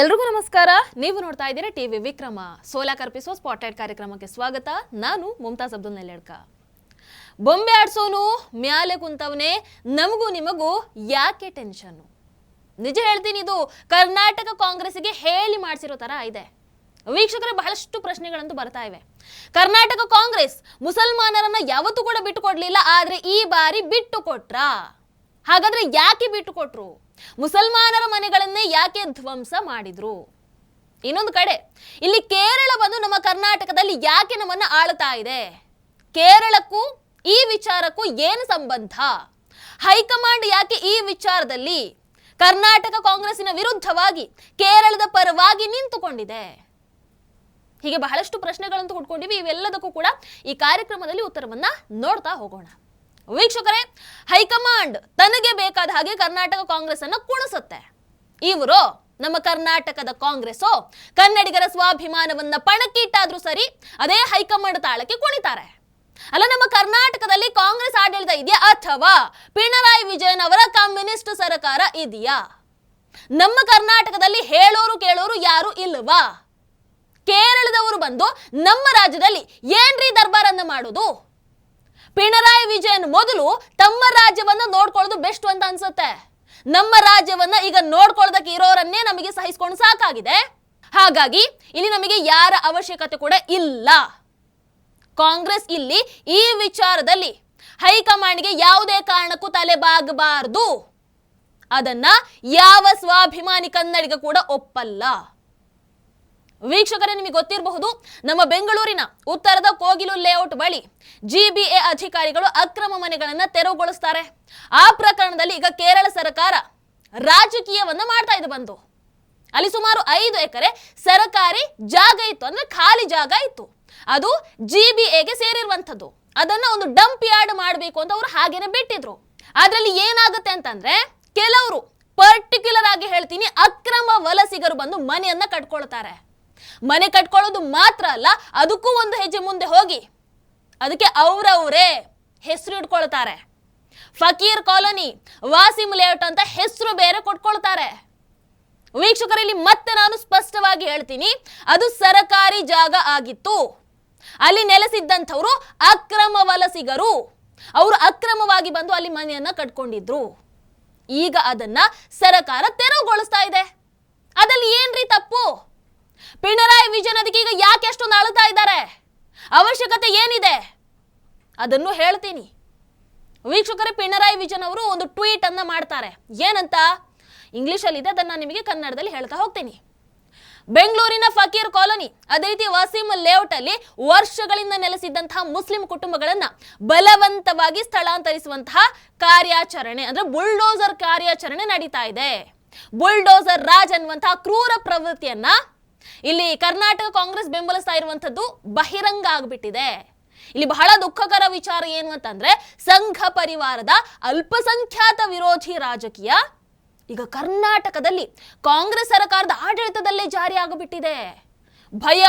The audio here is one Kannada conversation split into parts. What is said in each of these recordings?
ಎಲ್ರಿಗೂ ನಮಸ್ಕಾರ. ನೀವು ನೋಡ್ತಾ ಇದ್ದೀರಾ ಟಿವಿ ವಿಕ್ರಮ. ಸೋಲಾ ಕರ್ಪಿಸೋ ಸ್ಪಾಟ್ಲೈಟ್ ಕಾರ್ಯಕ್ರಮಕ್ಕೆ ಸ್ವಾಗತ. ನಾನು ಮುಮ್ತಾಜ್ ಅಬ್ದುಲ್ ನೆಲ್ಲೆಡ್ಕ. ಬೊಂಬೆ ಆಡ್ಸೋನು ಮ್ಯಾಲೆ ಕುಂತವನೇ, ನಮಗೂ ನಿಮಗೂ ಯಾಕೆ ಟೆನ್ಷನ್? ನಿಜ ಹೇಳ್ತೀನಿ, ಇದು ಕರ್ನಾಟಕ ಕಾಂಗ್ರೆಸ್ಗೆ ಹೇಳಿ ಮಾಡಿಸಿರೋ ತರ ಇದೆ. ವೀಕ್ಷಕರೇ, ಬಹಳಷ್ಟು ಪ್ರಶ್ನೆಗಳಂತೂ ಬರ್ತಾ ಇವೆ. ಕರ್ನಾಟಕ ಕಾಂಗ್ರೆಸ್ ಮುಸಲ್ಮಾನರನ್ನ ಯಾವತ್ತೂ ಕೂಡ ಬಿಟ್ಟು ಕೊಡ್ಲಿಲ್ಲ, ಆದ್ರೆ ಈ ಬಾರಿ ಬಿಟ್ಟು ಕೊಟ್ರಾ? ಹಾಗಾದ್ರೆ ಯಾಕೆ ಬಿಟ್ಟು ಕೊಟ್ರು? ಮುಸಲ್ಮಾನರ ಮನೆಗಳನ್ನೇ ಯಾಕೆ ಧ್ವಂಸ ಮಾಡಿದ್ರು? ಇನ್ನೊಂದು ಕಡೆ ಇಲ್ಲಿ ಕೇರಳ ಬಂದು ನಮ್ಮ ಕರ್ನಾಟಕದಲ್ಲಿ ಯಾಕೆ ನಮ್ಮನ್ನ ಆಳ್ತಾ ಇದೆ? ಕೇರಳಕ್ಕೂ ಈ ವಿಚಾರಕ್ಕೂ ಏನು ಸಂಬಂಧ? ಹೈಕಮಾಂಡ್ ಯಾಕೆ ಈ ವಿಚಾರದಲ್ಲಿ ಕರ್ನಾಟಕ ಕಾಂಗ್ರೆಸ್ಸಿನ ವಿರುದ್ಧವಾಗಿ ಕೇರಳದ ಪರವಾಗಿ ನಿಂತುಕೊಂಡಿದೆ? ಹೀಗೆ ಬಹಳಷ್ಟು ಪ್ರಶ್ನೆಗಳಂತೂ ಹುಡ್ಕೊಂಡಿವಿ. ಇವೆಲ್ಲದಕ್ಕೂ ಕೂಡ ಈ ಕಾರ್ಯಕ್ರಮದಲ್ಲಿ ಉತ್ತರವನ್ನ ನೋಡ್ತಾ ಹೋಗೋಣ. ವೀಕ್ಷಕರೇ, ಹೈಕಮಾಂಡ್ ತನಗೆ ಬೇಕಾದ ಹಾಗೆ ಕರ್ನಾಟಕ ಕಾಂಗ್ರೆಸ್ ಅನ್ನು ಕುಣಿಸುತ್ತೆ. ಇವರು ನಮ್ಮ ಕರ್ನಾಟಕದ ಕಾಂಗ್ರೆಸ್ ಕನ್ನಡಿಗರ ಸ್ವಾಭಿಮಾನವನ್ನ ಪಣಕ್ಕಿಟ್ಟಾದ್ರೂ ಸರಿ, ಅದೇ ಹೈಕಮಾಂಡ್ ತಾಳಕ್ಕೆ ಕುಣಿತಾರೆ. ಅಲ್ಲ, ನಮ್ಮ ಕರ್ನಾಟಕದಲ್ಲಿ ಕಾಂಗ್ರೆಸ್ ಆಡಳಿತ ಇದೆಯಾ ಅಥವಾ ಪಿಣರಾಯಿ ವಿಜಯನ್ ಅವರ ಕಮ್ಯುನಿಸ್ಟ್ ಸರ್ಕಾರ ಇದೆಯಾ? ನಮ್ಮ ಕರ್ನಾಟಕದಲ್ಲಿ ಹೇಳೋರು ಕೇಳೋರು ಯಾರು ಇಲ್ವಾ? ಕೇರಳದವರು ಬಂದು ನಮ್ಮ ರಾಜ್ಯದಲ್ಲಿ ಏನ್ರಿ ದರ್ಬಾರನ್ನ ಮಾಡೋದು? ಪಿಣರಾಯಿ ವಿಜಯನ್ ಮೊದಲು ತಮ್ಮ ರಾಜ್ಯವನ್ನ ನೋಡ್ಕೊಳ್ಳೋದು ಬೆಸ್ಟ್ ಅಂತ ಅನ್ಸುತ್ತೆ. ನಮ್ಮ ರಾಜ್ಯವನ್ನ ಈಗ ನೋಡ್ಕೊಳ್ಳೋದಕ್ಕೆ ಇರೋರನ್ನೇ ನಮಗೆ ಸಹಿಸಿಕೊಂಡು ಸಾಕಾಗಿದೆ. ಹಾಗಾಗಿ ಇಲ್ಲಿ ನಮಗೆ ಯಾರ ಅವಶ್ಯಕತೆ ಕೂಡ ಇಲ್ಲ. ಕಾಂಗ್ರೆಸ್ ಇಲ್ಲಿ ಈ ವಿಚಾರದಲ್ಲಿ ಹೈಕಮಾಂಡ್ಗೆ ಯಾವುದೇ ಕಾರಣಕ್ಕೂ ತಲೆಬಾಗಬಾರದು. ಅದನ್ನ ಯಾವ ಸ್ವಾಭಿಮಾನಿ ಕನ್ನಡಿಗ ಕೂಡ ಒಪ್ಪಲ್ಲ. ವೀಕ್ಷಕರೇ, ನಿಮಗೆ ಗೊತ್ತಿರಬಹುದು, ನಮ್ಮ ಬೆಂಗಳೂರಿನ ಉತ್ತರದ ಕೋಗಿಲು ಲೇಔಟ್ ಬಳಿ ಜಿಬಿಎ ಅಧಿಕಾರಿಗಳು ಅಕ್ರಮ ಮನೆಗಳನ್ನ ತೆರವುಗೊಳಿಸ್ತಾರೆ. ಆ ಪ್ರಕರಣದಲ್ಲಿ ಈಗ ಕೇರಳ ಸರ್ಕಾರ ರಾಜಕೀಯವನ್ನ ಮಾಡ್ತಾ ಇದೆ. ಬಂದು ಅಲ್ಲಿ ಸುಮಾರು 5 ಎಕರೆ ಸರ್ಕಾರಿ ಜಾಗ ಇತ್ತು, ಅಂದ್ರೆ ಖಾಲಿ ಜಾಗ ಇತ್ತು. ಅದು ಜಿಬಿಎಗೆ ಸೇರಿರುವಂತದ್ದು. ಅದನ್ನ ಒಂದು ಡಂಪ್ ಯಾರ್ಡ್ ಮಾಡಬೇಕು ಅಂತ ಅವರು ಹಾಗೇನೆ ಬಿಟ್ಟಿದ್ರು. ಅದ್ರಲ್ಲಿ ಏನಾಗುತ್ತೆ ಅಂತಂದ್ರೆ, ಕೆಲವರು ಪರ್ಟಿಕ್ಯುಲರ್ ಆಗಿ ಹೇಳ್ತೀನಿ, ಅಕ್ರಮ ವಲಸಿಗರು ಬಂದು ಮನೆಯನ್ನ ಕಟ್ಕೊಳ್ತಾರೆ. ಮನೆ ಕಟ್ಕೊಳ್ಳೋದು ಮಾತ್ರ ಅಲ್ಲ, ಅದಕ್ಕೂ ಒಂದು ಹೆಜ್ಜೆ ಮುಂದೆ ಹೋಗಿ ಅದಕ್ಕೆ ಅವರವರೇ ಹೆಸರು ಇಟ್ಕೊಳ್ತಾರೆ. ಫಕೀರ್ ಕಾಲೋನಿ, ವಾಸಿಂ ಲೇಔಟ್ ಅಂತ ಹೆಸರು ಬೇರೆ ಕೊಟ್ಕೊಳ್ತಾರೆ. ವೀಕ್ಷಕರಲ್ಲಿ ಮತ್ತೆ ನಾನು ಸ್ಪಷ್ಟವಾಗಿ ಹೇಳ್ತೀನಿ, ಅದು ಸರ್ಕಾರಿ ಜಾಗ ಆಗಿತ್ತು. ಅಲ್ಲಿ ನೆಲೆಸಿದ್ದಂಥವರು ಅಕ್ರಮ ವಲಸಿಗರು. ಅವರು ಅಕ್ರಮವಾಗಿ ಬಂದು ಅಲ್ಲಿ ಮನೆಯನ್ನ ಕಟ್ಕೊಂಡಿದ್ರು. ಈಗ ಅದನ್ನ ಸರ್ಕಾರ ತೆರವುಗೊಳಿಸ್ತಾ ಇದೆ. ಅದಲ್ಲಿ ಏನ್ರಿ ತಪ್ಪು? ಪಿಣರಾಯಿ ವಿಜಯನ್ ಅದಕ್ಕೆ ಈಗ ಯಾಕೆ ಅಷ್ಟೊಂದು ಅಳ್ತಾ ಇದ್ದಾರೆ? ಅವಶ್ಯಕತೆ ಏನಿದೆ ಅದನ್ನು ಹೇಳ್ತೀನಿ. ವೀಕ್ಷಕರೇ, ಪಿಣರಾಯಿ ವಿಜಯನ್ ಅವರು ಒಂದು ಟ್ವೀಟ್ ಅನ್ನ ಮಾಡ್ತಾರೆ. ಏನಂತ? ಇಂಗ್ಲಿಷ್ ಅಲ್ಲಿ ಇದೆ, ಅದನ್ನ ನಿಮಗೆ ಕನ್ನಡದಲ್ಲಿ ಹೇಳ್ತಾ ಹೋಗ್ತೀನಿ. ಬೆಂಗಳೂರಿನ ಫಕೀರ್ ಕಾಲೋನಿ, ಅದೇ ರೀತಿ ವಾಸಿಂ ಲೇಔಟ್ ಅಲ್ಲಿ ವರ್ಷಗಳಿಂದ ನೆಲೆಸಿದ್ದಂತಹ ಮುಸ್ಲಿಂ ಕುಟುಂಬಗಳನ್ನ ಬಲವಂತವಾಗಿ ಸ್ಥಳಾಂತರಿಸುವಂತಹ ಕಾರ್ಯಾಚರಣೆ, ಅಂದ್ರೆ ಬುಲ್ಡೋಸರ್ ಕಾರ್ಯಾಚರಣೆ ನಡೀತಾ ಇದೆ. ಬುಲ್ಡೋಸರ್ ರಾಜ್ ಅನ್ನುವಂತಹ ಕ್ರೂರ ಪ್ರವೃತ್ತಿಯನ್ನ ಇಲ್ಲಿ ಕರ್ನಾಟಕ ಕಾಂಗ್ರೆಸ್ ಬೆಂಬಲಿಸ್ತಾ ಇರುವಂತದ್ದು ಬಹಿರಂಗ ಆಗ್ಬಿಟ್ಟಿದೆ. ಇಲ್ಲಿ ಬಹಳ ದುಃಖಕರ ವಿಚಾರ ಏನು ಅಂತಂದ್ರೆ, ಸಂಘ ಪರಿವಾರದ ಅಲ್ಪಸಂಖ್ಯಾತ ವಿರೋಧಿ ರಾಜಕೀಯ ಈಗ ಕರ್ನಾಟಕದಲ್ಲಿ ಕಾಂಗ್ರೆಸ್ ಸರ್ಕಾರದ ಆಡಳಿತದಲ್ಲೇ ಜಾರಿ ಆಗಿಬಿಟ್ಟಿದೆ. ಭಯ,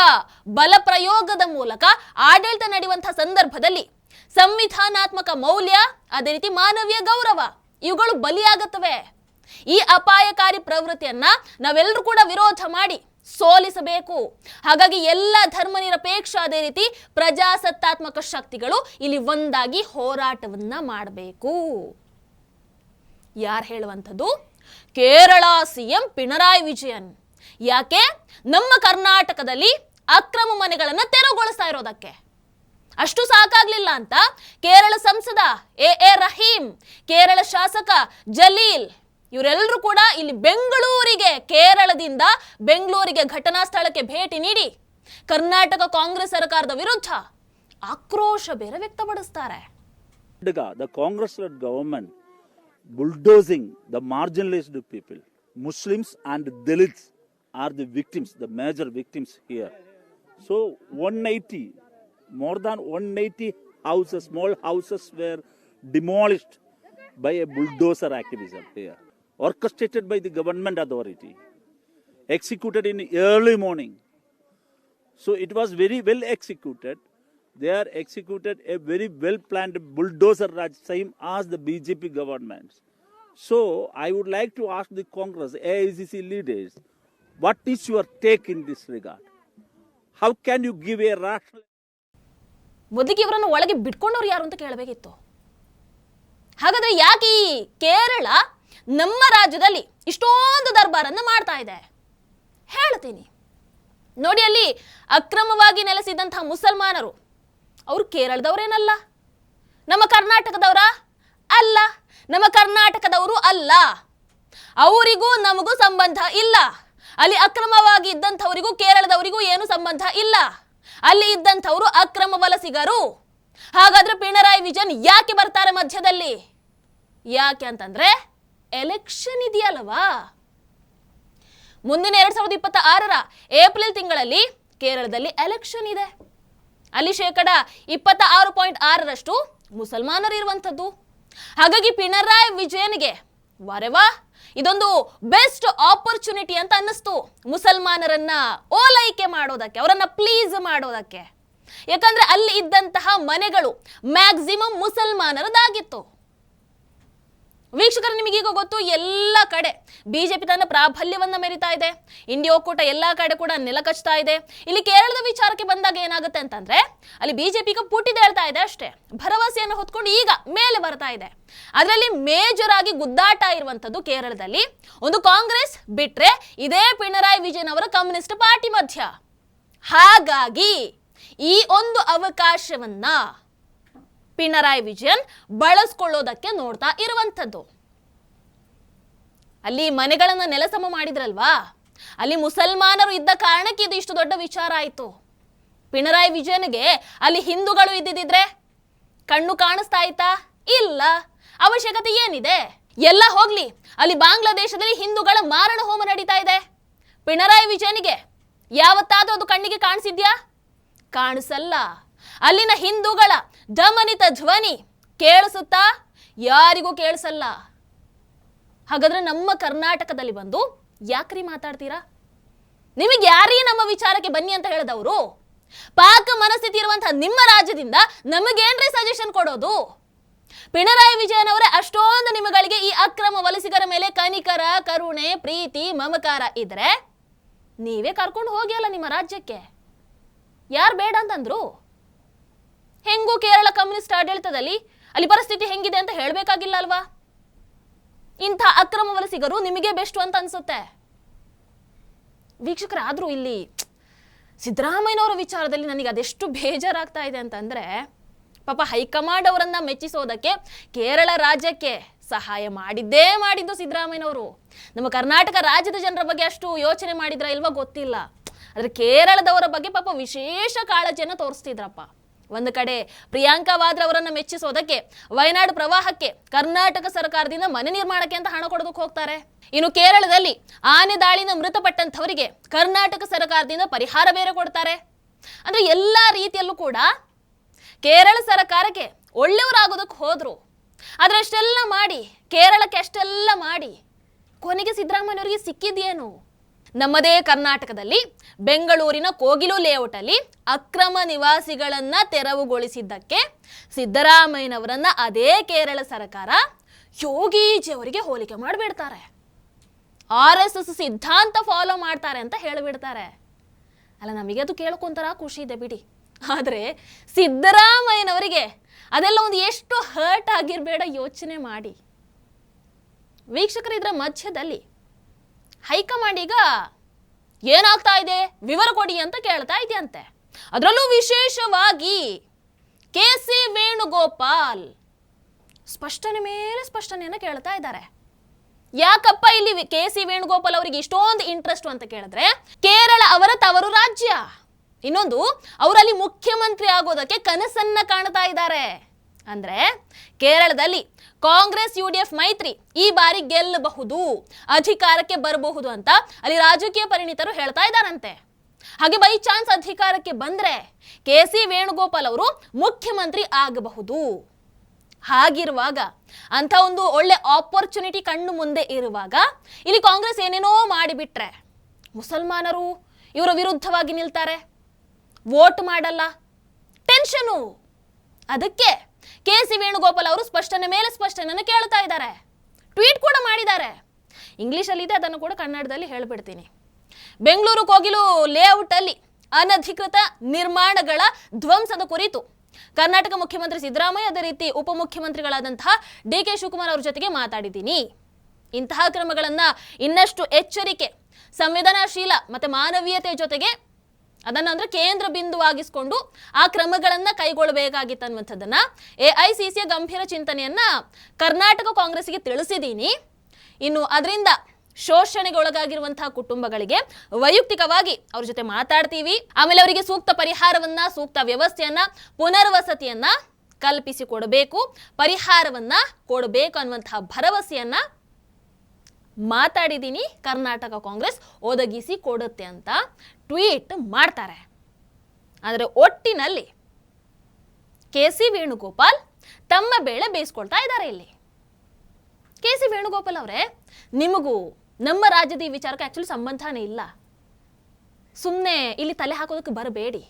ಬಲ ಪ್ರಯೋಗದ ಮೂಲಕ ಆಡಳಿತ ನಡೆಯುವಂತಹ ಸಂದರ್ಭದಲ್ಲಿ ಸಂವಿಧಾನಾತ್ಮಕ ಮೌಲ್ಯ, ಅದೇ ರೀತಿ ಮಾನವೀಯ ಗೌರವ ಇವುಗಳು ಬಲಿಯಾಗುತ್ತವೆ. ಈ ಅಪಾಯಕಾರಿ ಪ್ರವೃತ್ತಿಯನ್ನ ನಾವೆಲ್ಲರೂ ಕೂಡ ವಿರೋಧ ಮಾಡಿ ಸೋಲಿಸಬೇಕು. ಹಾಗಾಗಿ ಎಲ್ಲ ಧರ್ಮ ನಿರಪೇಕ್ಷ, ಅದೇ ರೀತಿ ಪ್ರಜಾಸತ್ತಾತ್ಮಕ ಶಕ್ತಿಗಳು ಇಲ್ಲಿ ಒಂದಾಗಿ ಹೋರಾಟವನ್ನ ಮಾಡಬೇಕು. ಯಾರು ಹೇಳುವಂಥದ್ದು? ಕೇರಳ ಸಿಎಂ ಪಿಣರಾಯಿ ವಿಜಯನ್. ಯಾಕೆ? ನಮ್ಮ ಕರ್ನಾಟಕದಲ್ಲಿ ಅಕ್ರಮ ಮನೆಗಳನ್ನ ತೆರವುಗೊಳಿಸ್ತಾ ಇರೋದಕ್ಕೆ. ಅಷ್ಟು ಸಾಕಾಗ್ಲಿಲ್ಲ ಅಂತ ಕೇರಳ ಸಂಸದ ಎ ರಹೀಂ, ಕೇರಳ ಶಾಸಕ ಜಲೀಲ್ ಇವರೆಲ್ಲರೂ ಕೂಡ ಇಲ್ಲಿ ಬೆಂಗಳೂರಿಗೆ, ಕೇರಳದಿಂದ ಬೆಂಗಳೂರಿಗೆ ಘಟನಾ ಸ್ಥಳಕ್ಕೆ ಭೇಟಿ ನೀಡಿ ಕರ್ನಾಟಕ ಕಾಂಗ್ರೆಸ್ ಸರ್ಕಾರದ ವಿರುದ್ಧ ಆಕ್ರೋಶ ಬೇರೆ ವ್ಯಕ್ತಪಡಿಸ್ತಾರೆ. The Congress-led government bulldozing the marginalized people, Muslims and Dalits are the victims, the major victims here. So 180, more than 180 houses, small houses were demolished by a bulldozer activism here, orchestrated by the government authority, executed in early morning. So it was very well executed. They are executed a very well planned bulldozer raj, same as the BJP governments. So I would like to ask the Congress, AICC leaders, What is your take in this regard? How can you give a rational? ಮೊದಲಿಗೆ ಇವರನ್ನು ಒಳಗೆ ಬಿಟ್ಕೊಂಡವ್ರು ಯಾರು ಅಂತ ಕೇಳಬೇಕಿತ್ತು. ಹಾಗಾದ್ರೆ ಯಾಕೆ ಈ ಕೇರಳ ನಮ್ಮ ರಾಜ್ಯದಲ್ಲಿ ಇಷ್ಟೊಂದು ದರ್ಬಾರನ್ನು ಮಾಡ್ತಾ ಇದೆ? ಹೇಳ್ತೀನಿ ನೋಡಿ. ಅಲ್ಲಿ ಅಕ್ರಮವಾಗಿ ನೆಲೆಸಿದಂತಹ ಮುಸಲ್ಮಾನರು ಅವರು ಕೇರಳದವರೇನಲ್ಲ, ನಮ್ಮ ಕರ್ನಾಟಕದವರ ಅಲ್ಲ, ನಮ್ಮ ಕರ್ನಾಟಕದವರು ಅಲ್ಲ. ಅವರಿಗೂ ನಮಗೂ ಸಂಬಂಧ ಇಲ್ಲ. ಅಲ್ಲಿ ಅಕ್ರಮವಾಗಿ ಇದ್ದಂಥವರಿಗೂ ಕೇರಳದವರಿಗೂ ಏನು ಸಂಬಂಧ ಇಲ್ಲ. ಅಲ್ಲಿ ಇದ್ದಂಥವರು ಅಕ್ರಮ ವಲಸಿಗರು. ಹಾಗಾದ್ರೆ ಪಿಣರಾಯಿ ವಿಜಯನ್ ಯಾಕೆ ಬರ್ತಾರೆ ಮಧ್ಯದಲ್ಲಿ? ಯಾಕೆ ಅಂತಂದ್ರೆ ಎಲೆಕ್ಷನ್ ಇದೆಯಲ್ವಾ. ಮುಂದಿನ 2026 ಏಪ್ರಿಲ್ ತಿಂಗಳಲ್ಲಿ ಕೇರಳದಲ್ಲಿ ಎಲೆಕ್ಷನ್ ಇದೆ. ಅಲ್ಲಿ 26.6% ಮುಸಲ್ಮಾನರು ಇರುವಂಥದ್ದು. ಹಾಗಾಗಿ ಪಿಣರಾಯಿ ವಿಜಯನ್ಗೆ ವಾರೆವಾ ಇದೊಂದು ಬೆಸ್ಟ್ ಆಪರ್ಚುನಿಟಿ ಅಂತ ಅನ್ನಿಸ್ತು ಮುಸಲ್ಮಾನರನ್ನ ಓಲೈಕೆ ಮಾಡೋದಕ್ಕೆ, ಅವರನ್ನ ಪ್ಲೀಸ್ ಮಾಡೋದಕ್ಕೆ. ಯಾಕಂದ್ರೆ ಅಲ್ಲಿ ಇದ್ದಂತಹ ಮನೆಗಳು ಮ್ಯಾಕ್ಸಿಮಮ್ ಮುಸಲ್ಮಾನರದಾಗಿತ್ತು. ವೀಕ್ಷಕರು, ನಿಮಗೀಗ ಗೊತ್ತು, ಎಲ್ಲ ಕಡೆ ಬಿಜೆಪಿ ತನ್ನ ಪ್ರಾಬಲ್ಯವನ್ನ ಮೆರಿತಾ ಇದೆ. ಇಂಡಿಯಾ ಒಕ್ಕೂಟ ಎಲ್ಲಾ ಕಡೆ ಕೂಡ ನೆಲಕಚ್ತಾ ಇದೆ. ಇಲ್ಲಿ ಕೇರಳದ ವಿಚಾರಕ್ಕೆ ಬಂದಾಗ ಏನಾಗುತ್ತೆ ಅಂತಂದ್ರೆ ಅಲ್ಲಿ ಬಿಜೆಪಿಗೆ ಪುಟ್ಟಿದೇಳ್ತಾ ಇದೆ ಅಷ್ಟೇ. ಭರವಸೆಯನ್ನು ಹೊತ್ಕೊಂಡು ಈಗ ಮೇಲೆ ಬರ್ತಾ ಇದೆ. ಅದರಲ್ಲಿ ಮೇಜರ್ ಆಗಿ ಗುದ್ದಾಟ ಇರುವಂತದ್ದು ಕೇರಳದಲ್ಲಿ ಒಂದು ಕಾಂಗ್ರೆಸ್ ಬಿಟ್ರೆ ಇದೇ ಪಿಣರಾಯಿ ವಿಜಯನ್ ಅವರ ಕಮ್ಯುನಿಸ್ಟ್ ಪಾರ್ಟಿ ಮಧ್ಯ. ಹಾಗಾಗಿ ಈ ಒಂದು ಅವಕಾಶವನ್ನ ಪಿಣರಾಯಿ ವಿಜಯನ್ ಬಳಸ್ಕೊಳ್ಳೋದಕ್ಕೆ ನೋಡ್ತಾ ಇರುವಂಥದ್ದು. ಅಲ್ಲಿ ಮನೆಗಳನ್ನ ನೆಲಸಮ ಮಾಡಿದ್ರಲ್ವಾ, ಅಲ್ಲಿ ಮುಸಲ್ಮಾನರು ಇದ್ದ ಕಾರಣಕ್ಕೆ ಇದು ಇಷ್ಟು ದೊಡ್ಡ ವಿಚಾರ ಆಯಿತು. ಪಿಣರಾಯಿ ವಿಜಯನ್ಗೆ ಅಲ್ಲಿ ಹಿಂದೂಗಳು ಇದ್ದಿದ್ರೆ ಕಣ್ಣು ಕಾಣಿಸ್ತಾ ಇತ್ತಾ? ಇಲ್ಲ. ಅವಶ್ಯಕತೆ ಏನಿದೆ? ಎಲ್ಲ ಹೋಗ್ಲಿ, ಅಲ್ಲಿ ಬಾಂಗ್ಲಾದೇಶದಲ್ಲಿ ಹಿಂದೂಗಳ ಮಾರಣ ಹೋಮ ನಡೀತಾ ಇದೆ. ಪಿಣರಾಯಿ ವಿಜಯನ್ಗೆ ಯಾವತ್ತಾದ್ರೂ ಅದು ಕಣ್ಣಿಗೆ ಕಾಣಿಸಿದ್ಯಾ? ಕಾಣಿಸಲ್ಲ. ಅಲ್ಲಿನ ಹಿಂದೂಗಳ ದಮನಿತ ಧ್ವನಿ ಕೇಳಿಸುತ್ತಾ? ಯಾರಿಗೂ ಕೇಳಿಸಲ್ಲ. ಹಾಗಾದ್ರೆ ನಮ್ಮ ಕರ್ನಾಟಕದಲ್ಲಿ ಬಂದು ಯಾಕ್ರಿ ಮಾತಾಡ್ತೀರಾ? ನಿಮಗೆ ಯಾರೀ ನಮ್ಮ ವಿಚಾರಕ್ಕೆ ಬನ್ನಿ ಅಂತ ಹೇಳಿದವರು? ಪಾಕ ಮನಸ್ಥಿತಿ ಇರುವಂತಹ ನಿಮ್ಮ ರಾಜ್ಯದಿಂದ ನಮಗೇನ್ರಿ ಸಜೆಷನ್ ಕೊಡೋದು? ಪಿಣರಾಯಿ ವಿಜಯನ್ ಅವರೇ ಅಷ್ಟೊಂದು ನಿಮಗಳಿಗೆ ಈ ಅಕ್ರಮ ವಲಸಿಗರ ಮೇಲೆ ಕನಿಕರ, ಕರುಣೆ, ಪ್ರೀತಿ, ಮಮಕಾರ ಇದ್ರೆ ನೀವೇ ಕರ್ಕೊಂಡು ಹೋಗಿ ಅಲ್ಲ ನಿಮ್ಮ ರಾಜ್ಯಕ್ಕೆ. ಯಾರು ಬೇಡ ಅಂತಂದ್ರು? ಹೆಂಗೂ ಕೇರಳ ಕಮ್ಯುನಿಸ್ಟ್ ಆಡಳಿತದಲ್ಲಿ ಅಲ್ಲಿ ಪರಿಸ್ಥಿತಿ ಹೆಂಗಿದೆ ಅಂತ ಹೇಳಬೇಕಾಗಿಲ್ಲ ಅಲ್ವಾ? ಇಂಥ ಅಕ್ರಮ ವಲಸಿಗರು ನಿಮಗೆ ಬೆಸ್ಟ್ ಅಂತ ಅನ್ಸುತ್ತೆ. ವೀಕ್ಷಕರಾದ್ರೂ ಇಲ್ಲಿ ಸಿದ್ದರಾಮಯ್ಯನವರ ವಿಚಾರದಲ್ಲಿ ನನಗೆ ಅದೆಷ್ಟು ಬೇಜಾರಾಗ್ತಾ ಇದೆ ಅಂತಂದ್ರೆ, ಪಾಪ ಹೈಕಮಾಂಡ್ ಅವರನ್ನ ಮೆಚ್ಚಿಸೋದಕ್ಕೆ ಕೇರಳ ರಾಜ್ಯಕ್ಕೆ ಸಹಾಯ ಮಾಡಿದ್ದು ಸಿದ್ದರಾಮಯ್ಯನವರು. ನಮ್ಮ ಕರ್ನಾಟಕ ರಾಜ್ಯದ ಜನರ ಬಗ್ಗೆ ಅಷ್ಟು ಯೋಚನೆ ಮಾಡಿದ್ರ ಇಲ್ವಾ ಗೊತ್ತಿಲ್ಲ. ಆದ್ರೆ ಕೇರಳದವರ ಬಗ್ಗೆ ಪಾಪ ವಿಶೇಷ ಕಾಳಜಿಯನ್ನು ತೋರಿಸ್ತಿದ್ರಪ್ಪ. ಒಂದು ಕಡೆ ಪ್ರಿಯಾಂಕಾ ವಾದ್ರಾ ಅವರನ್ನ ಮೆಚ್ಚಿಸೋದಕ್ಕೆ ವಯನಾಡು ಪ್ರವಾಹಕ್ಕೆ ಕರ್ನಾಟಕ ಸರ್ಕಾರದಿಂದ ಮನೆ ನಿರ್ಮಾಣಕ್ಕೆ ಅಂತ ಹಣ ಕೊಡೋದಕ್ಕೆ ಹೋಗ್ತಾರೆ. ಇನ್ನು ಕೇರಳದಲ್ಲಿ ಆನೆ ದಾಳಿನ ಮೃತಪಟ್ಟಂತವರಿಗೆ ಕರ್ನಾಟಕ ಸರ್ಕಾರದಿಂದ ಪರಿಹಾರ ಬೇರೆ ಕೊಡ್ತಾರೆ. ಅಂದ್ರೆ ಎಲ್ಲಾ ರೀತಿಯಲ್ಲೂ ಕೂಡ ಕೇರಳ ಸರ್ಕಾರಕ್ಕೆ ಒಳ್ಳೆಯವರಾಗೋದಕ್ಕೆ ಹೋದ್ರು. ಆದ್ರೆ ಅಷ್ಟೆಲ್ಲ ಮಾಡಿ, ಕೇರಳಕ್ಕೆ ಅಷ್ಟೆಲ್ಲ ಮಾಡಿ ಕೊನೆಗೆ ಸಿದ್ದರಾಮಯ್ಯನವರಿಗೆ ಸಿಕ್ಕಿದ್ಯೇನು? ನಮ್ಮದೇ ಕರ್ನಾಟಕದಲ್ಲಿ ಬೆಂಗಳೂರಿನ ಕೋಗಿಲು ಲೇಔಟ್ ಅಲ್ಲಿ ಅಕ್ರಮ ನಿವಾಸಿಗಳನ್ನ ತೆರವುಗೊಳಿಸಿದ್ದಕ್ಕೆ ಸಿದ್ದರಾಮಯ್ಯನವರನ್ನ ಅದೇ ಕೇರಳ ಸರ್ಕಾರ ಯೋಗೀಜಿ ಅವರಿಗೆ ಹೋಲಿಕೆ ಮಾಡಿಬಿಡ್ತಾರೆ. RSS ಸಿದ್ಧಾಂತ ಫಾಲೋ ಮಾಡ್ತಾರೆ ಅಂತ ಹೇಳಿಬಿಡ್ತಾರೆ. ಅಲ್ಲ, ನಮಗೆ ಅದು ಕೇಳ್ಕೊಂತಾರ ಖುಷಿ ಇದೆ ಬಿಡಿ. ಆದ್ರೆ ಸಿದ್ದರಾಮಯ್ಯನವರಿಗೆ ಅದೆಲ್ಲ ಒಂದು ಎಷ್ಟು ಹರ್ಟ್ ಆಗಿರ್ಬೇಡ ಯೋಚನೆ ಮಾಡಿ. ವೀಕ್ಷಕರು, ಇದರ ಮಧ್ಯದಲ್ಲಿ ಹೈಕಮಾಂಡ್ ಈಗ ಏನಾಗ್ತಾ ಇದೆ ವಿವರ ಕೊಡಿ ಅಂತ ಕೇಳ್ತಾ ಇದೆಯಂತೆ. ಅದರಲ್ಲೂ ವಿಶೇಷವಾಗಿ KC ವೇಣುಗೋಪಾಲ್ ಸ್ಪಷ್ಟನೆ ಮೇಲೆ ಸ್ಪಷ್ಟನೆಯನ್ನು ಕೇಳ್ತಾ ಇದ್ದಾರೆ. ಯಾಕಪ್ಪ ಇಲ್ಲಿ KC ವೇಣುಗೋಪಾಲ್ ಅವರಿಗೆ ಇಷ್ಟೊಂದು ಇಂಟ್ರೆಸ್ಟ್ ಅಂತ ಕೇಳಿದ್ರೆ, ಕೇರಳ ಅವರ ತವರು ರಾಜ್ಯ. ಇನ್ನೊಂದು, ಅವರಲ್ಲಿ ಮುಖ್ಯಮಂತ್ರಿ ಆಗೋದಕ್ಕೆ ಕನಸನ್ನ ಕಾಣ್ತಾ ಇದ್ದಾರೆ. ಅಂದ್ರೆ ಕೇರಳದಲ್ಲಿ ಕಾಂಗ್ರೆಸ್ UDF ಮೈತ್ರಿ ಈ ಬಾರಿ ಗೆಲ್ಲಬಹುದು, ಅಧಿಕಾರಕ್ಕೆ ಬರಬಹುದು ಅಂತ ಅಲ್ಲಿ ರಾಜಕೀಯ ಪರಿಣಿತರು ಹೇಳ್ತಾ ಇದ್ದಾರಂತೆ. ಹಾಗೆ ಬೈ ಚಾನ್ಸ್ ಅಧಿಕಾರಕ್ಕೆ ಬಂದ್ರೆ KC ವೇಣುಗೋಪಾಲ್ ಅವರು ಮುಖ್ಯಮಂತ್ರಿ ಆಗಬಹುದು. ಹಾಗಿರುವಾಗ ಅಂತ ಒಂದು ಒಳ್ಳೆ ಆಪರ್ಚುನಿಟಿ ಕಣ್ಣು ಮುಂದೆ ಇರುವಾಗ ಇಲ್ಲಿ ಕಾಂಗ್ರೆಸ್ ಏನೇನೋ ಮಾಡಿಬಿಟ್ರೆ ಮುಸಲ್ಮಾನರು ಇವರ ವಿರುದ್ಧವಾಗಿ ನಿಲ್ತಾರೆ, ವೋಟ್ ಮಾಡಲ್ಲ, ಟೆನ್ಷನು. ಅದಕ್ಕೆ KC ವೇಣುಗೋಪಾಲ್ ಅವರು ಸ್ಪಷ್ಟನೆ ಮೇಲೆ ಸ್ಪಷ್ಟನೆಯನ್ನು ಕೇಳ್ತಾ ಇದ್ದಾರೆ. ಟ್ವೀಟ್ ಕೂಡ ಮಾಡಿದ್ದಾರೆ. ಇಂಗ್ಲಿಷಲ್ಲಿದೆ, ಅದನ್ನು ಕೂಡ ಕನ್ನಡದಲ್ಲಿ ಹೇಳ್ಬಿಡ್ತೀನಿ. ಬೆಂಗಳೂರು ಕೋಗಿಲು ಲೇಔಟ್ ಅಲ್ಲಿ ಅನಧಿಕೃತ ನಿರ್ಮಾಣಗಳ ಧ್ವಂಸದ ಕುರಿತು ಕರ್ನಾಟಕ ಮುಖ್ಯಮಂತ್ರಿ ಸಿದ್ದರಾಮಯ್ಯ ಅದೇ ರೀತಿ ಉಪಮುಖ್ಯಮಂತ್ರಿಗಳಾದಂತಹ ಡಿ.ಕೆ. ಶಿವಕುಮಾರ್ ಅವರ ಜೊತೆಗೆ ಮಾತಾಡಿದ್ದೀನಿ. ಇಂತಹ ಕ್ರಮಗಳನ್ನ ಇನ್ನಷ್ಟು ಎಚ್ಚರಿಕೆ, ಸಂವೇದನಾಶೀಲ ಮತ್ತೆ ಮಾನವೀಯತೆ ಜೊತೆಗೆ ಅದನ್ನ ಅಂದ್ರೆ ಕೇಂದ್ರ ಬಿಂದುವಾಗಿಸಿಕೊಂಡು ಆ ಕ್ರಮಗಳನ್ನ ಕೈಗೊಳ್ಳಬೇಕಾಗಿತ್ತು ಅನ್ನುವಂಥದ್ದನ್ನ ಎಐಸಿಸಿಯ ಗಂಭೀರ ಚಿಂತನೆಯನ್ನ ಕರ್ನಾಟಕ ಕಾಂಗ್ರೆಸ್ಗೆ ತಿಳಿಸಿದ್ದೀನಿ. ಇನ್ನು ಅದರಿಂದ ಶೋಷಣೆಗೆ ಒಳಗಾಗಿರುವಂತಹ ಕುಟುಂಬಗಳಿಗೆ ವೈಯಕ್ತಿಕವಾಗಿ ಅವ್ರ ಜೊತೆ ಮಾತಾಡ್ತೀವಿ. ಆಮೇಲೆ ಅವರಿಗೆ ಸೂಕ್ತ ಪರಿಹಾರವನ್ನ, ಸೂಕ್ತ ವ್ಯವಸ್ಥೆಯನ್ನ, ಪುನರ್ವಸತಿಯನ್ನ ಕಲ್ಪಿಸಿಕೊಡಬೇಕು, ಪರಿಹಾರವನ್ನ ಕೊಡಬೇಕು ಅನ್ನುವಂತಹ ಭರವಸೆಯನ್ನ ಮಾತಾಡಿದ್ದೀನಿ. ಕರ್ನಾಟಕ ಕಾಂಗ್ರೆಸ್ ಒದಗಿಸಿ ಕೊಡುತ್ತೆ ಅಂತ ಟ್ವೀಟ್ ಮಾಡ್ತಾರೆ. ಆದರೆ ಒಟ್ಟಿನಲ್ಲಿ ಕೆ.ಸಿ. ವೇಣುಗೋಪಾಲ್ ತಮ್ಮ ಬೇಳೆ ಬೇಯಿಸ್ಕೊಳ್ತಾ ಇದ್ದಾರೆ. ಇಲ್ಲಿ ಕೆ.ಸಿ. ವೇಣುಗೋಪಾಲ್ ಅವರೇ, ನಿಮಗೂ ನಮ್ಮ ರಾಜ್ಯದ ಈ ವಿಚಾರಕ್ಕೆ ಆಕ್ಚುಲಿ ಸಂಬಂಧನೇ ಇಲ್ಲ. ಸುಮ್ಮನೆ ಇಲ್ಲಿ ತಲೆ ಹಾಕೋದಕ್ಕೆ ಬರಬೇಡಿ.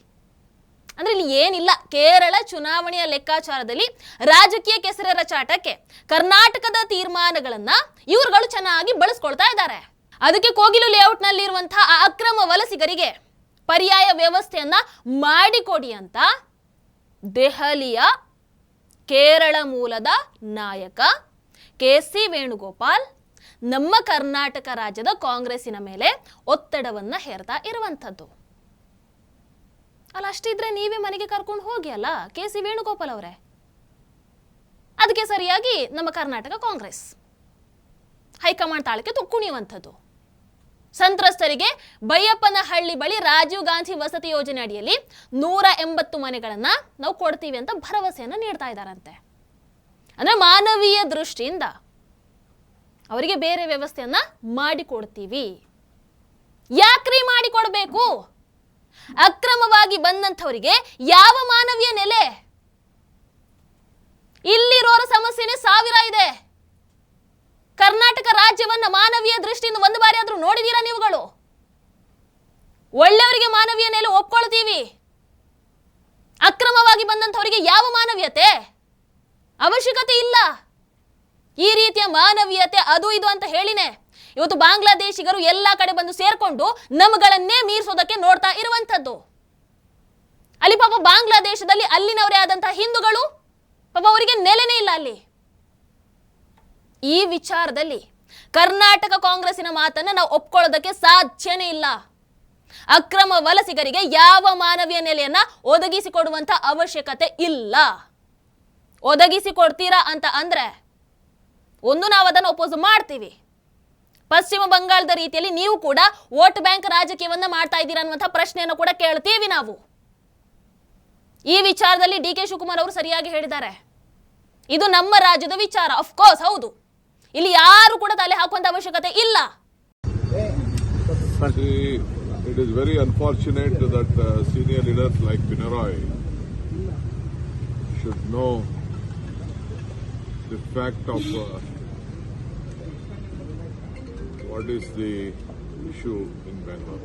ಅಂದ್ರೆ ಇಲ್ಲಿ ಏನಿಲ್ಲ, ಕೇರಳ ಚುನಾವಣೆಯ ಲೆಕ್ಕಾಚಾರದಲ್ಲಿ ರಾಜಕೀಯ ಕೆಸರೆ ರಚಾಟಕ್ಕೆ ಕರ್ನಾಟಕದ ತೀರ್ಮಾನಗಳನ್ನ ಇವರುಗಳು ಚೆನ್ನಾಗಿ ಬಳಸ್ಕೊಳ್ತಾ ಇದ್ದಾರೆ. ಅದಕ್ಕೆ ಕೋಗಿಲು ಲೇಔಟ್ ನಲ್ಲಿ ಇರುವಂತಹ ಅಕ್ರಮ ವಲಸಿಗರಿಗೆ ಪರ್ಯಾಯ ವ್ಯವಸ್ಥೆಯನ್ನ ಮಾಡಿಕೊಡಿ ಅಂತ ದೆಹಲಿಯ ಕೇರಳ ಮೂಲದ ನಾಯಕ ಕೆ.ಸಿ. ವೇಣುಗೋಪಾಲ್ ನಮ್ಮ ಕರ್ನಾಟಕ ರಾಜ್ಯದ ಕಾಂಗ್ರೆಸ್ಸಿನ ಮೇಲೆ ಒತ್ತಡವನ್ನ ಹೇರ್ತಾ ಇರುವಂಥದ್ದು. ಅಲ್ಲ, ಅಷ್ಟಿದ್ರೆ ನೀವೇ ಮನೆಗೆ ಕರ್ಕೊಂಡು ಹೋಗಿ ಅಲ್ಲ ಕೆ.ಸಿ. ವೇಣುಗೋಪಾಲ್ ಅವರೇ. ಅದಕ್ಕೆ ಸರಿಯಾಗಿ ನಮ್ಮ ಕರ್ನಾಟಕ ಕಾಂಗ್ರೆಸ್ ಹೈಕಮಾಂಡ್ ತಾಳಕ್ಕೆ ತುಕ್ಕುಣಿಯುವಂಥದ್ದು. ಸಂತ್ರಸ್ತರಿಗೆ ಬೈಯಪ್ಪನಹಳ್ಳಿ ಬಳಿ ರಾಜೀವ್ ಗಾಂಧಿ ವಸತಿ ಯೋಜನೆ ಅಡಿಯಲ್ಲಿ 180 ಮನೆಗಳನ್ನ ನಾವು ಕೊಡ್ತೀವಿ ಅಂತ ಭರವಸೆಯನ್ನ ನೀಡ್ತಾ ಇದ್ದಾರಂತೆ. ಅಂದ್ರೆ ಮಾನವೀಯ ದೃಷ್ಟಿಯಿಂದ ಅವರಿಗೆ ಬೇರೆ ವ್ಯವಸ್ಥೆಯನ್ನ ಮಾಡಿಕೊಡ್ತೀವಿ. ಯಾಕ್ರಿ ಮಾಡಿಕೊಡ್ಬೇಕು? ಅಕ್ರಮವಾಗಿ ಬಂದಂಥವರಿಗೆ ಯಾವ ಮಾನವೀಯ ನೆಲೆ? ಇಲ್ಲಿರೋರ ಸಮಸ್ಯೆನೇ ಸಾವಿರ ಇದೆ. ಕರ್ನಾಟಕ ರಾಜ್ಯವನ್ನ ಮಾನವೀಯ ದೃಷ್ಟಿಯಿಂದ ಒಂದು ಬಾರಿ ಆದ್ರೂ ನೋಡಿದೀರಾ ನೀವುಗಳು? ಒಳ್ಳೆಯವರಿಗೆ ಮಾನವೀಯ ನೆಲೆ ಒಪ್ಕೊಳ್ತೀವಿ, ಅಕ್ರಮವಾಗಿ ಬಂದಂಥವರಿಗೆ ಯಾವ ಮಾನವೀಯತೆ? ಅವಶ್ಯಕತೆ ಇಲ್ಲ. ಈ ರೀತಿಯ ಮಾನವೀಯತೆ ಅದು ಇದು ಅಂತ ಹೇಳಿನೇ ಇವತ್ತು ಬಾಂಗ್ಲಾದೇಶಿಗರು ಎಲ್ಲಾ ಕಡೆ ಬಂದು ಸೇರ್ಕೊಂಡು ನಮ್ಮಗಳನ್ನೇ ಮೀರಿಸೋದಕ್ಕೆ ನೋಡ್ತಾ ಇರುವಂತದ್ದು. ಅಲ್ಲಿ ಪಾಪ ಬಾಂಗ್ಲಾದೇಶದಲ್ಲಿ ಅಲ್ಲಿನವರೇ ಆದಂತಹ ಹಿಂದೂಗಳು ಪಾಪ ಅವರಿಗೆ ನೆಲೆನೇ ಇಲ್ಲ ಅಲ್ಲಿ. ಈ ವಿಚಾರದಲ್ಲಿ ಕರ್ನಾಟಕ ಕಾಂಗ್ರೆಸ್ಸಿನ ಮಾತನ್ನ ನಾವು ಒಪ್ಕೊಳ್ಳೋದಕ್ಕೆ ಸಾಧ್ಯನೇ ಇಲ್ಲ. ಅಕ್ರಮ ವಲಸಿಗರಿಗೆ ಯಾವ ಮಾನವೀಯ ನೆಲೆಯನ್ನ ಒದಗಿಸಿಕೊಡುವಂತ ಅವಶ್ಯಕತೆ ಇಲ್ಲ. ಒದಗಿಸಿಕೊಡ್ತೀರಾ ಅಂತ ಅಂದ್ರೆ ಒಂದು ನಾವು ಅದನ್ನು ಒಪೋಸ್ ಮಾಡ್ತೀವಿ. ಪಶ್ಚಿಮ ಬಂಗಾಳದ ರೀತಿಯಲ್ಲಿ ನೀವು ಕೂಡ ವೋಟ್ ಬ್ಯಾಂಕ್ ರಾಜಕೀಯವನ್ನ ಮಾಡ್ತಾ ಇದ್ದೀರಾ ಅನ್ನುವಂಥ ಪ್ರಶ್ನೆಯನ್ನು ಕೂಡ ಕೇಳ್ತೀವಿ ನಾವು. ಈ ವಿಚಾರದಲ್ಲಿ ಡಿ.ಕೆ. ಶಿವಕುಮಾರ್ ಅವರು ಸರಿಯಾಗಿ ಹೇಳಿದ್ದಾರೆ. ಇದು ನಮ್ಮ ರಾಜ್ಯದ ವಿಚಾರ. ಆಫ್ ಕೋರ್ಸ್ ಹೌದು, ಇಲ್ಲಿ ಯಾರು ಕೂಡ ತಲೆ ಹಾಕುವಂತ ಅವಶ್ಯಕತೆ ಇಲ್ಲ. It is very unfortunate that senior leaders like Pinarayi should know the fact of what is the issue in Bangalore.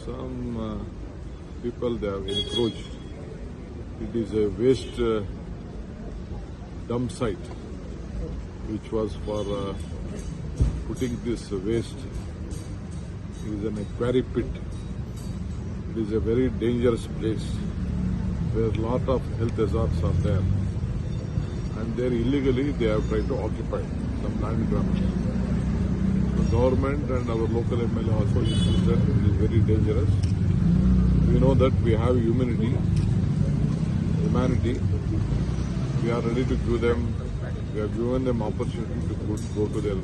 Some people, they have encroached. It is a waste dump site which was for putting this waste. It is an quarry pit. It is a very dangerous place where a lot of health hazards are there. And there illegally they have tried to occupy some land grabs. The government and our local MLA also insisted it is very dangerous. We know that we have humanity. We are ready to give them, we have given them opportunity to go to their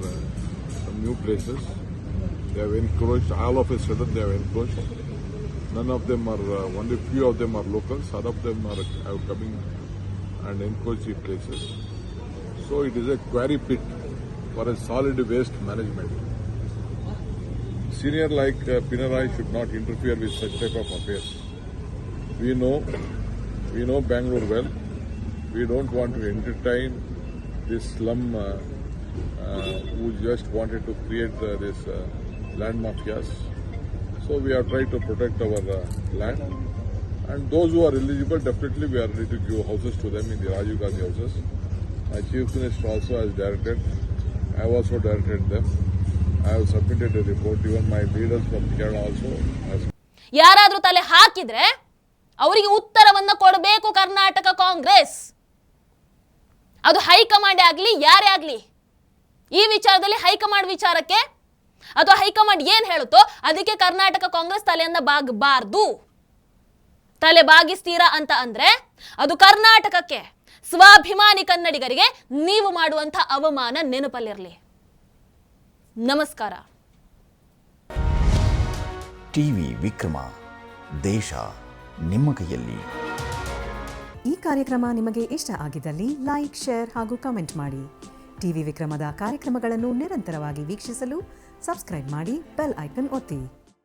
some new places. They have encroached, all of a sudden they have encroached. None of them are, only few of them are locals, other of them are coming and encroaching places. So it is a quarry pit for a solid waste management. Senior like Pinarayi should not interfere with such type of affairs. We know Bangalore well. We don't want to entertain this slum who just wanted to create this land mafias. So we are trying to protect our land. And those who are eligible, definitely we are ready to give houses to them in the Rajiv Gandhi houses. My Chief Minister also has directed, I have also directed them. I have submitted a report. Even my leaders from Kerala also has. ಯಾರಾದ್ರೂ ತಲೆ ಹಾಕಿದ್ರೆ ಅವರಿಗೆ ಉತ್ತರವನ್ನ ಕೊಡಬೇಕು ಕರ್ನಾಟಕ ಕಾಂಗ್ರೆಸ್. ಅದು ಹೈಕಮಾಂಡ್ ಆಗ್ಲಿ ಯಾರೇ ಆಗ್ಲಿ, ಈ ವಿಚಾರದಲ್ಲಿ ಹೈಕಮಾಂಡ್ ವಿಚಾರಕ್ಕೆ ಅಥವಾ ಹೈಕಮಾಂಡ್ ಏನ್ ಹೇಳುತ್ತೋ ಅದಕ್ಕೆ ಕರ್ನಾಟಕ ಕಾಂಗ್ರೆಸ್ ತಲೆಯನ್ನ ಬಾಗಬಾರ್ದು. ತಲೆ ಬಾಗಿಸ್ತೀರಾ ಅಂತ ಅಂದ್ರೆ ಅದು ಕರ್ನಾಟಕಕ್ಕೆ, ಸ್ವಾಭಿಮಾನಿ ಕನ್ನಡಿಗರಿಗೆ ನೀವು ಮಾಡುವಂತ ಅವಮಾನ ನೆನಪಲ್ಲಿರಲಿ. ನಮಸ್ಕಾರ. ಟಿವಿ ವಿಕ್ರಮ, ದೇಶ ನಿಮ್ಮ ಕೈಯಲ್ಲಿ. ಈ ಕಾರ್ಯಕ್ರಮ ನಿಮಗೆ ಇಷ್ಟ ಆಗಿದ್ದಲ್ಲಿ ಲೈಕ್, ಶೇರ್ ಹಾಗೂ ಕಮೆಂಟ್ ಮಾಡಿ. ಟಿವಿ ವಿಕ್ರಮದ ಕಾರ್ಯಕ್ರಮಗಳನ್ನು ನಿರಂತರವಾಗಿ ವೀಕ್ಷಿಸಲು ಸಬ್ಸ್ಕ್ರೈಬ್ ಮಾಡಿ, ಬೆಲ್ ಐಕನ್ ಒತ್ತಿ.